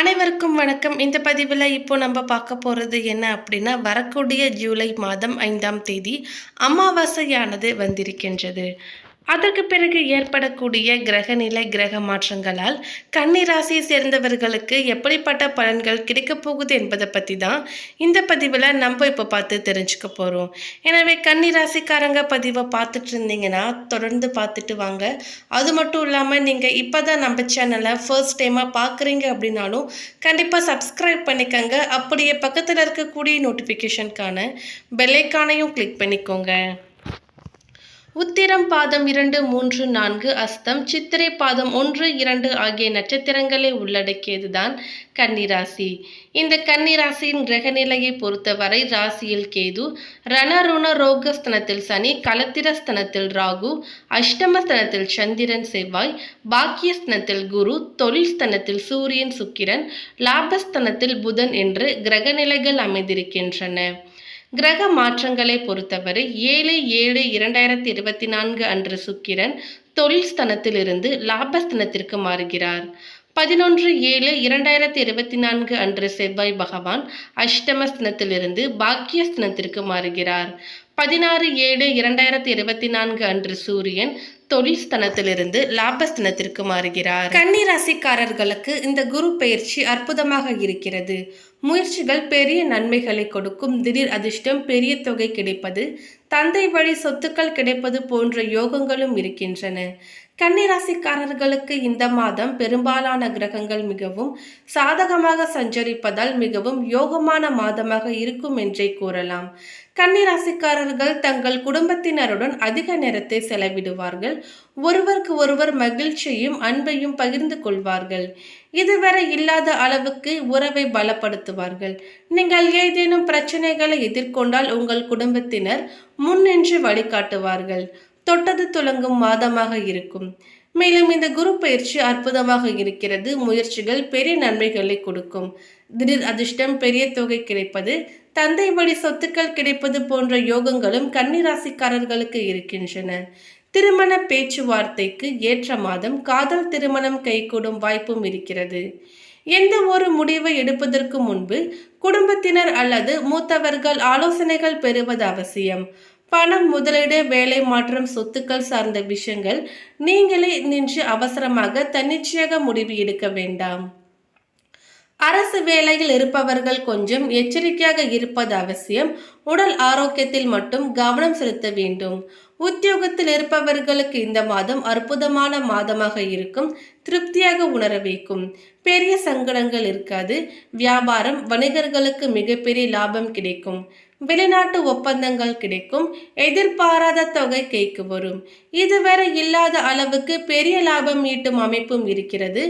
அனைவருக்கும் வணக்கம். இந்த பதிவில் இப்போ நம்ம பார்க்க போகிறது என்ன அப்படின்னா, வரக்கூடிய ஜூலை மாதம் 5ஆம் தேதி அமாவாசையானது வந்திருக்கின்றது. அதற்கு பிறகு ஏற்படக்கூடிய கிரகநிலை கிரக மாற்றங்களால் கன்னி ராசியை சேர்ந்தவர்களுக்கு எப்படிப்பட்ட பலன்கள் கிடைக்கப் போகுது என்பதை பற்றி தான் இந்த பதிவில் நம்ம இப்போ பார்த்து தெரிஞ்சுக்க போகிறோம். எனவே கன்னி ராசிக்காரங்க பதிவை பார்த்துட்டு இருந்தீங்கன்னா தொடர்ந்து பார்த்துட்டு வாங்க. அது மட்டும் இல்லாமல் நீங்கள் இப்போ தான் நம்ம சேனலை ஃபர்ஸ்ட் டைமாக பார்க்குறீங்க அப்படின்னாலும் கண்டிப்பாக சப்ஸ்கிரைப் பண்ணிக்கோங்க. அப்படியே பக்கத்தில் இருக்கக்கூடிய நோட்டிஃபிகேஷனுக்கான பெல்லைக்கானையும் கிளிக் பண்ணிக்கோங்க. உத்திரம் பாதம் 2, 3, 4, அஸ்தம் சித்திரை பாதம் 1, 2 ஆகிய நட்சத்திரங்களை உள்ளடக்கியதுதான் கன்னிராசி. இந்த கன்னிராசியின் கிரகநிலையை பொறுத்தவரை ராசியில் கேது, ரணருண ரோகஸ்தனத்தில் சனி, கலத்திரஸ்தனத்தில் ராகு, அஷ்டமஸ்தனத்தில் சந்திரன் செவ்வாய், பாக்கியஸ்தனத்தில் குரு, தொழில் ஸ்தனத்தில் சூரியன் சுக்கிரன், லாபஸ்தனத்தில் புதன் என்று கிரகநிலைகள் அமைந்திருக்கின்றன. கிரக மாற்றங்களை பொறுத்தவரை 7/7/2024 அன்று சுக்கிரன் தொழில் ஸ்தனத்திலிருந்து லாபஸ்தனத்திற்கு மாறுகிறார். 11/7/2024 அன்று செவ்வாய் பகவான் அஷ்டமஸ்தனத்திலிருந்து பாக்கியஸ்தனத்திற்கு மாறுகிறார். 16/7/2024 அன்று சூரியன் தொழில் ஸ்தனத்திலிருந்து லாபஸ்தனத்திற்கு மாறுகிறார். கன்னி ராசிக்காரர்களுக்கு இந்த குரு பெயர்ச்சி அற்புதமாக இருக்கிறது. முயற்சிகள் பெரிய நன்மைகளை கொடுக்கும். திடீர் அதிர்ஷ்டம், பெரிய தொகை கிடைப்பது, தந்தை வழி சொத்துக்கள் கிடைப்பது போன்ற யோகங்களும் இருக்கின்றன. கன்னிராசிக்காரர்களுக்கு இந்த மாதம் பெரும்பாலான கிரகங்கள் மிகவும் சாதகமாக சஞ்சரிப்பதால் மிகவும் யோகமான மாதமாக இருக்கும் என்றே கூறலாம். கன்னிராசிக்காரர்கள் தங்கள் குடும்பத்தினருடன் அதிக நேரத்தை செலவிடுவார்கள். ஒருவருக்கு ஒருவர் மகிழ்ச்சியையும் அன்பையும் பகிர்ந்து கொள்வார்கள். இதுவரை இல்லாத அளவுக்கு உறவை பலப்படுத்துவார்கள். நீங்கள் ஏதேனும் பிரச்சனைகளை எதிர்கொண்டால் உங்கள் குடும்பத்தினர் முன்னின்று வழிகாட்டுவார்கள். தொட்டது துலங்கும் மாதமாக இருக்கும். மேலும் இந்த குரு பயிற்சி அற்புதமாக இருக்கிறது. முயற்சிகள் பெரிய நன்மைகளை கொடுக்கும். திடீர் அதிர்ஷ்டம், பெரிய தொகை கிடைப்பது, தந்தை வழி சொத்துக்கள் கிடைப்பது போன்ற யோகங்களும் கன்னிராசிக்காரர்களுக்கு இருக்கின்றன. திருமண பேச்சுவார்த்தைக்கு ஏற்ற மாதம். காதல் திருமணம் கைகூடும் வாய்ப்பும் இருக்கிறது. எந்த ஒரு முடிவை எடுப்பதற்கு முன்பு குடும்பத்தினர் அல்லது மூத்தவர்கள் ஆலோசனைகள் பெறுவது அவசியம். பணம், முதலீடு, வேலை மாற்றம், சொத்துக்கள் சார்ந்த விஷயங்கள் நீங்களே நின்று அவசரமாக தன்னிச்சையாக முடிவு எடுக்க வேண்டாம். அரசு வேலையில் இருப்பவர்கள் கொஞ்சம் எச்சரிக்கையாக இருப்பது அவசியம். உடல் ஆரோக்கியத்தில் மட்டும் கவனம் செலுத்த வேண்டும். உத்தியோகத்தில் இருப்பவர்களுக்கு இந்த மாதம் அற்புதமான மாதமாக இருக்கும். திருப்தியாக உணர வைக்கும். பெரிய சங்கடங்கள் இருக்காது. வியாபாரம், வணிகர்களுக்கு மிகப்பெரிய லாபம் கிடைக்கும். வெளிநாட்டு ஒப்பந்தங்கள் கிடைக்கும். எதிர்பாராத தொகை கைக்கு வரும். இதுவரை இல்லாத அளவுக்கு பெரிய லாபம் ஈட்டும் அமைப்பும் இருக்கிறது.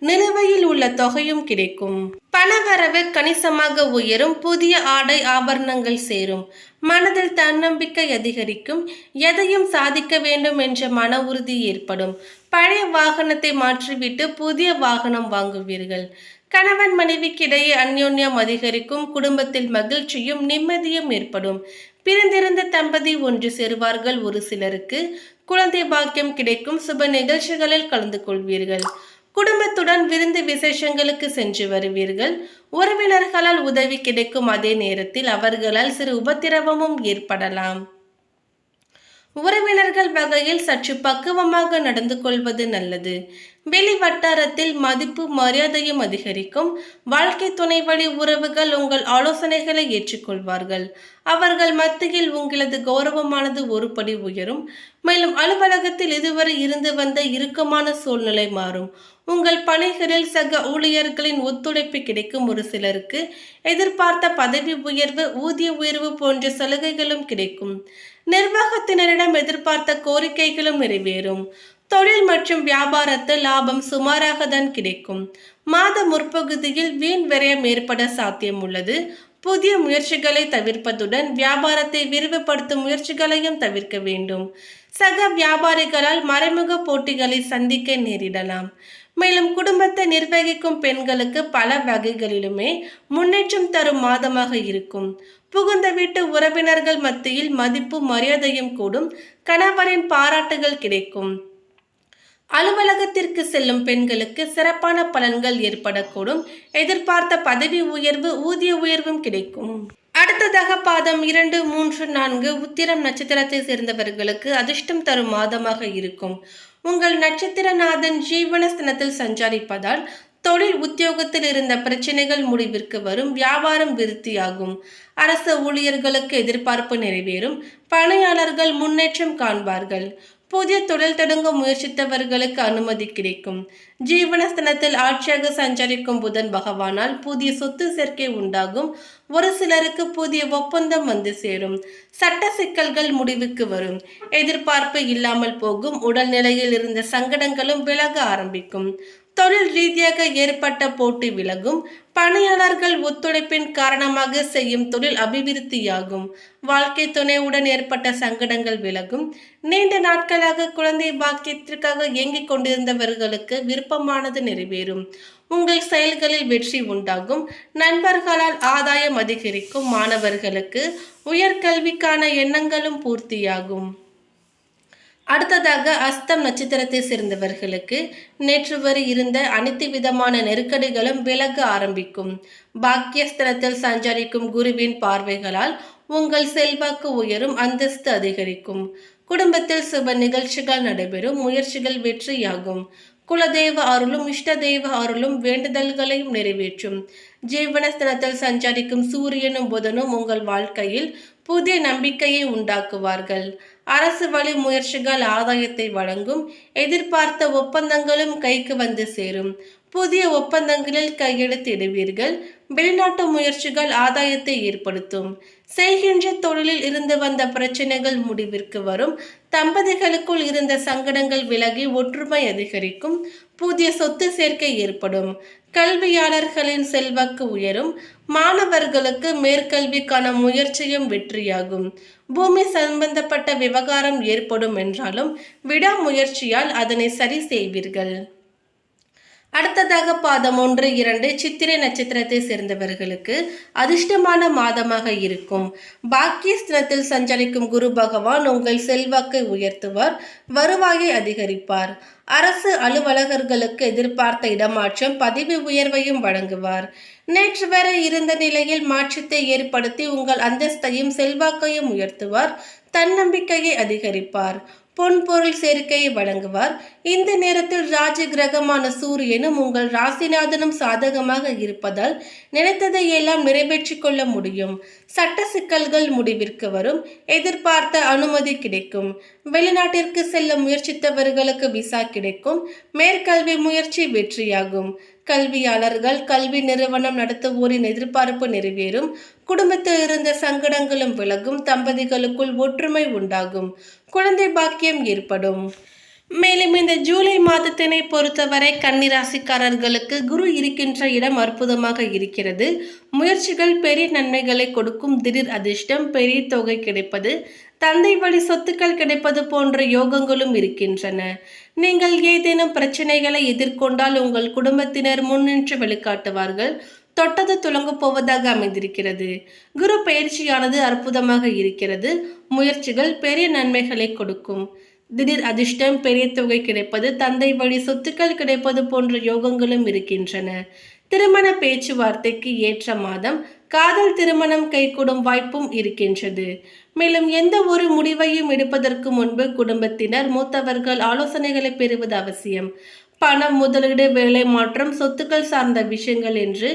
நிலுவையில் உள்ள தொகையும் கிடைக்கும். பணவரவு கணிசமாக உயரும். புதிய ஆடை ஆபரணங்கள் சேரும். மனதில் தன்னம்பிக்கை அதிகரிக்கும். எதையும் சாதிக்க வேண்டும் என்ற மன உறுதி ஏற்படும். பழைய வாகனத்தை மாற்றிவிட்டு புதிய வாகனம் வாங்குவீர்கள். கணவன் மனைவிக்கிடையே அந்யோன்யம் அதிகரிக்கும். குடும்பத்தில் மகிழ்ச்சியும் நிம்மதியும் ஏற்படும். பிரிந்திருந்த தம்பதி ஒன்று சேருவார்கள். ஒரு சிலருக்கு குழந்தை பாக்கியம் கிடைக்கும். சுப நிகழ்ச்சிகளில் கலந்து கொள்வீர்கள். குடும்பத்துடன் விருந்து விசேஷங்களுக்கு சென்று வருவீர்கள். உறவினர்களால் உதவி கிடைக்கும். அதே நேரத்தில் அவர்களால் சிறு உபத்திரவமும் ஏற்படலாம். உறவினர்கள் வகையில் சற்று பக்குவமாக நடந்து கொள்வது நல்லது. வெளி வட்டாரத்தில் மதிப்பு மரியாதையும் அதிகரிக்கும். வாழ்க்கை துணை வழி உறவுகள் உங்கள் ஆலோசனைகளை ஏற்றுக்கொள்வார்கள். அவர்கள் மத்தியில் உங்களது கௌரவமானது ஒரு படி உயரும். மேலும் அலுவலகத்தில் இதுவரை இருந்து வந்த இறுக்கமான சூழ்நிலை மாறும். உங்கள் பணிகளில் சக ஊழியர்களின் ஒத்துழைப்பு கிடைக்கும். ஒரு சிலருக்கு எதிர்பார்த்த பதவி உயர்வு, ஊதிய உயர்வு போன்ற சலுகைகளும் கிடைக்கும். நிர்வாகத்தினரிடம் எதிர்பார்த்த கோரிக்கைகளும் நிறைவேறும். தொழில் மற்றும் வியாபாரத்தில் லாபம் சுமாராக தான் கிடைக்கும். மாத முற்பகுதியில் வீண் விரயம் ஏற்பட சாத்தியம் உள்ளது. புதிய முயற்சிகளை தவிர்ப்பதுடன் வியாபாரத்தை விரிவுபடுத்தும் முயற்சிகளையும் தவிர்க்க வேண்டும். சக வியாபாரிகளால் மறைமுக போட்டிகளை சந்திக்க நேரிடலாம். மேலும் குடும்பத்தை நிர்வகிக்கும் பெண்களுக்கு பல வகைகளிலுமே முன்னேற்றம் தரும் மாதமாக இருக்கும். புகுந்த வீட்டு உறவினர்கள் மத்தியில் மதிப்பு மரியாதையும் கூடும். கணவரின் பாராட்டுகள் கிடைக்கும். அலுவலகத்திற்கு செல்லும் பெண்களுக்கு சிறப்பான பலன்கள் ஏற்படக்கூடும். எதிர்பார்த்த பதவி உயர்வு, ஊதிய உயர்வும் கிடைக்கும். அடுத்ததாக பாதம் 2, 3, 4 உத்திரம் நட்சத்திரத்தை சேர்ந்தவர்களுக்கு அதிர்ஷ்டம் தரும் மாதமாக இருக்கும். உங்கள் நட்சத்திரநாதன் ஜீவனஸ்தானத்தில் சஞ்சாரிப்பதால் தொழில் உத்தியோகத்தில் இருந்த பிரச்சனைகள் முடிவிற்கு வரும். வியாபாரம் விருத்தியாகும். அரசு ஊழியர்களுக்கு எதிர்பார்ப்பு நிறைவேறும். பணியாளர்கள் முன்னேற்றம் காண்பார்கள். புதிய தொழில் தொடங்க முயற்சித்தவர்களுக்கு அனுமதி கிடைக்கும். ஜீவனஸ்தானத்தில் ஆட்சியாக சஞ்சரிக்கும் புதன் பகவானால் புதிய சொத்து சேர்க்கை உண்டாகும். ஒரு சிலருக்கு புதிய ஒப்பந்தம் வந்து சேரும். சட்ட சிக்கல்கள் முடிவுக்கு வரும். எதிர்பார்ப்பு இல்லாமல் போகும். உடல்நிலையில் இருந்த சங்கடங்களும் விலக ஆரம்பிக்கும். தொழில் ரீதியாக ஏற்பட்ட போட்டி விலகும். பணியாளர்கள் ஒத்துழைப்பின் காரணமாக செய்யும் தொழில் அபிவிருத்தியாகும். வாழ்க்கை துணையுடன் ஏற்பட்ட சங்கடங்கள் விலகும். நீண்ட நாட்களாக குழந்தை பாக்கியத்திற்காக இயங்கிக் கொண்டிருந்தவர்களுக்கு விருப்பமானது நிறைவேறும். உங்கள் செயல்களில் வெற்றி உண்டாகும். நண்பர்களால் ஆதாயம் அதிகரிக்கும். மாணவர்களுக்கு உயர்கல்விக்கான எண்ணங்களும் பூர்த்தியாகும். அடுத்ததாக அஸ்தம் நட்சத்திரத்தை சேர்ந்தவர்களுக்கு நேற்று வரை இருந்த அனைத்து விதமான நெருக்கடிகளும் விலக ஆரம்பிக்கும். பாக்கியஸ்தலத்தில் சஞ்சரிக்கும் குருவின் பார்வைகளால் உங்கள் செல்வாக்கு உயரும். அந்தஸ்து அதிகரிக்கும். குடும்பத்தில் சுப நிகழ்ச்சிகள் நடைபெறும். முயற்சிகள் வெற்றியாகும். குலதெய்வ அருளும் இஷ்ட தெய்வ அருளும் வேண்டுதல்களையும் நிறைவேற்றும். ஜீவனஸ்தானத்தில் சஞ்சரிக்கும் சூரியனும் புதனும் உங்கள் வாழ்க்கையில் புதிய நம்பிக்கையை உண்டாக்குவார்கள். அரசு வழி முயற்சிகள் ஆதாயத்தை வழங்கும். எதிர்பார்த்த ஒப்பந்தங்களும் கைக்கு வந்து சேரும். புதிய ஒப்பந்தங்களில் கையெழுத்திடுவீர்கள். வெளிநாட்டு முயற்சிகள் ஆதாயத்தை ஏற்படுத்தும். செய்கின்ற தொழிலில் இருந்து வந்த பிரச்சனைகள் முடிவிற்கு வரும். தம்பதிகளுக்குள் இருந்த சங்கடங்கள் விலகி ஒற்றுமை அதிகரிக்கும். புதிய சொத்து சேர்க்கை ஏற்படும். கல்வியாளர்களின் செல்வாக்கு உயரும். மாணவர்களுக்கு மேற்கல்விக்கான முயற்சியும் வெற்றியாகும். பூமி சம்பந்தப்பட்ட விவகாரம் ஏற்படும் என்றாலும் விடாமுயற்சியால் அதனை சரி செய்வீர்கள். அடுத்ததாக பாதம் 1, 2 சித்திரை நட்சத்திரத்தை சேர்ந்தவர்களுக்கு அதிர்ஷ்டமான மாதமாக இருக்கும். பாக்கியஸ்தானத்தில் சஞ்சரிக்கும் குரு பகவான் உங்கள் செல்வாக்கை உயர்த்துவார். வருவாயை அதிகரிப்பார். அரசு அலுவலகர்களுக்கு எதிர்பார்த்த இடமாற்றம், பதவி உயர்வையும் வழங்குவார். நேற்று வரை இருந்த நிலையில் மாற்றத்தை ஏற்படுத்தி உங்கள் அந்தஸ்தையும் செல்வாக்கையும் உயர்த்துவார். தன்னம்பிக்கையை அதிகரிப்பார். பொன்பொருள் சேர்க்கையை வழங்குவார். இந்த நேரத்தில் ராஜ கிரகமான சூரியனும் உங்கள் ராசிநாதனும் சாதகமாக இருப்பதால் நினைத்ததை எல்லாம் நிறைவேற்றிக் கொள்ள முடியும். சட்ட சிக்கல்கள் முடிவிற்கு வரும். எதிர்பார்த்த அனுமதி கிடைக்கும். வெளிநாட்டிற்கு செல்ல முயற்சித்தவர்களுக்கு விசா கிடைக்கும். மேற்கல்வி முயற்சி வெற்றியாகும். கல்வியாளர்கள், கல்வி நிறுவனம் நடத்துவோரின் எதிர்பார்ப்பு நிறைவேறும். குடும்பத்தில் இருந்த சங்கடங்களும் விலகும். தம்பதிகளுக்குள் ஒற்றுமை உண்டாகும். குழந்தை பாக்கியம் ஏற்படும். மேலும் இந்த ஜூலை மாதத்தினை பொறுத்தவரை கன்னிராசிக்காரர்களுக்கு குரு இருக்கின்ற இடம் அற்புதமாக இருக்கிறது. முயற்சிகள் பெரிய நன்மைகளை கொடுக்கும். திடீர் அதிர்ஷ்டம், பெரிய தொகை கிடைப்பது, தந்தை வழி சொத்துக்கள் கிடைப்பது போன்ற யோகங்களும் இருக்கின்றன. நீங்கள் ஏதேனும் பிரச்சனைகளை எதிர்கொண்டால் உங்கள் குடும்பத்தினர் முன்னின்று வெளிக்காட்டுவார்கள். தொட்டது துலங்க போவதாக அமைந்திருக்கிறது. குரு பயிற்சியானது அற்புதமாக இருக்கிறது. முயற்சிகள் பெரிய நன்மைகளை கொடுக்கும். திடீர் அதிர்ஷ்டம், பெரிய தொகை கிடைப்பது, தந்தை வழி சொத்துக்கள் கிடைப்பது போன்ற யோகங்களும் இருக்கின்றன. திருமண பேச்சுவார்த்தைக்கு ஏற்ற மாதம். காதல் திருமணம் கைகூடும் வாய்ப்பும் இருக்கின்றது. மேலும் எந்த ஒரு முடிவையும் எடுப்பதற்கு முன்பு குடும்பத்தினர், மூத்தவர்கள் ஆலோசனைகளை பெறுவது அவசியம். பணம், முதலீடு, வேலை மாற்றம், சொத்துக்கள் சார்ந்த விஷயங்கள் என்று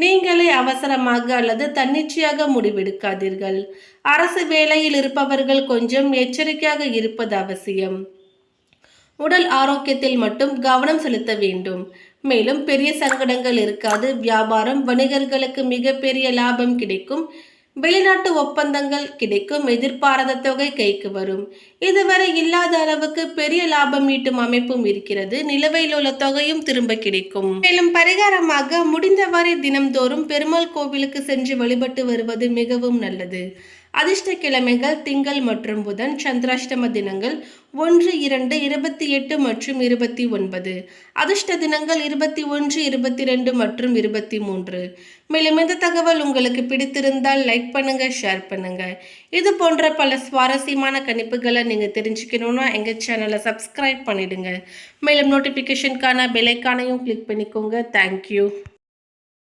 நீங்களே அவசரமாக அல்லது தன்னிச்சையாக முடிவெடுக்காதீர்கள். அரசு வேலையில் இருப்பவர்கள் கொஞ்சம் எச்சரிக்கையாக இருப்பது அவசியம். உடல் ஆரோக்கியத்தில் மட்டும் கவனம் செலுத்த வேண்டும். மேலும் பெரிய சங்கடங்கள் இருக்காது. வியாபாரம், வணிகர்களுக்கு மிகப்பெரிய லாபம் கிடைக்கும். வெளிநாட்டு ஒப்பந்தங்கள் கிடைக்கும். எதிர்பாராத தொகை கைக்கு வரும். இதுவரை இல்லாத அளவுக்கு பெரிய லாபம் ஈட்டும் அமைப்பும் இருக்கிறது. நிலுவையில் உள்ள தொகையும் திரும்ப கிடைக்கும். மேலும் பரிகாரமாக முடிந்தவரை தினம்தோறும் பெருமாள் கோவிலுக்கு சென்று வழிபட்டு வருவது மிகவும் நல்லது. அதிர்ஷ்ட கிழமைகள் திங்கள் மற்றும் புதன். சந்திராஷ்டம தினங்கள் 1, 2, 28 மற்றும் 29. அதிர்ஷ்ட தினங்கள் 21, 22 மற்றும் 23. மேலும் இந்த தகவல் உங்களுக்கு பிடித்திருந்தால் லைக் பண்ணுங்க, ஷேர் பண்ணுங்க. இது போன்ற பல சுவாரஸ்யமான கணிப்புகளை நீங்க தெரிஞ்சுக்கணும்னா எங்க சேனலை சப்ஸ்கிரைப் பண்ணிடுங்க. மேலும் நோட்டிபிகேஷனுக்கான பெல் ஐகானையும் கிளிக் பண்ணிக்கோங்க. தேங்க்யூ.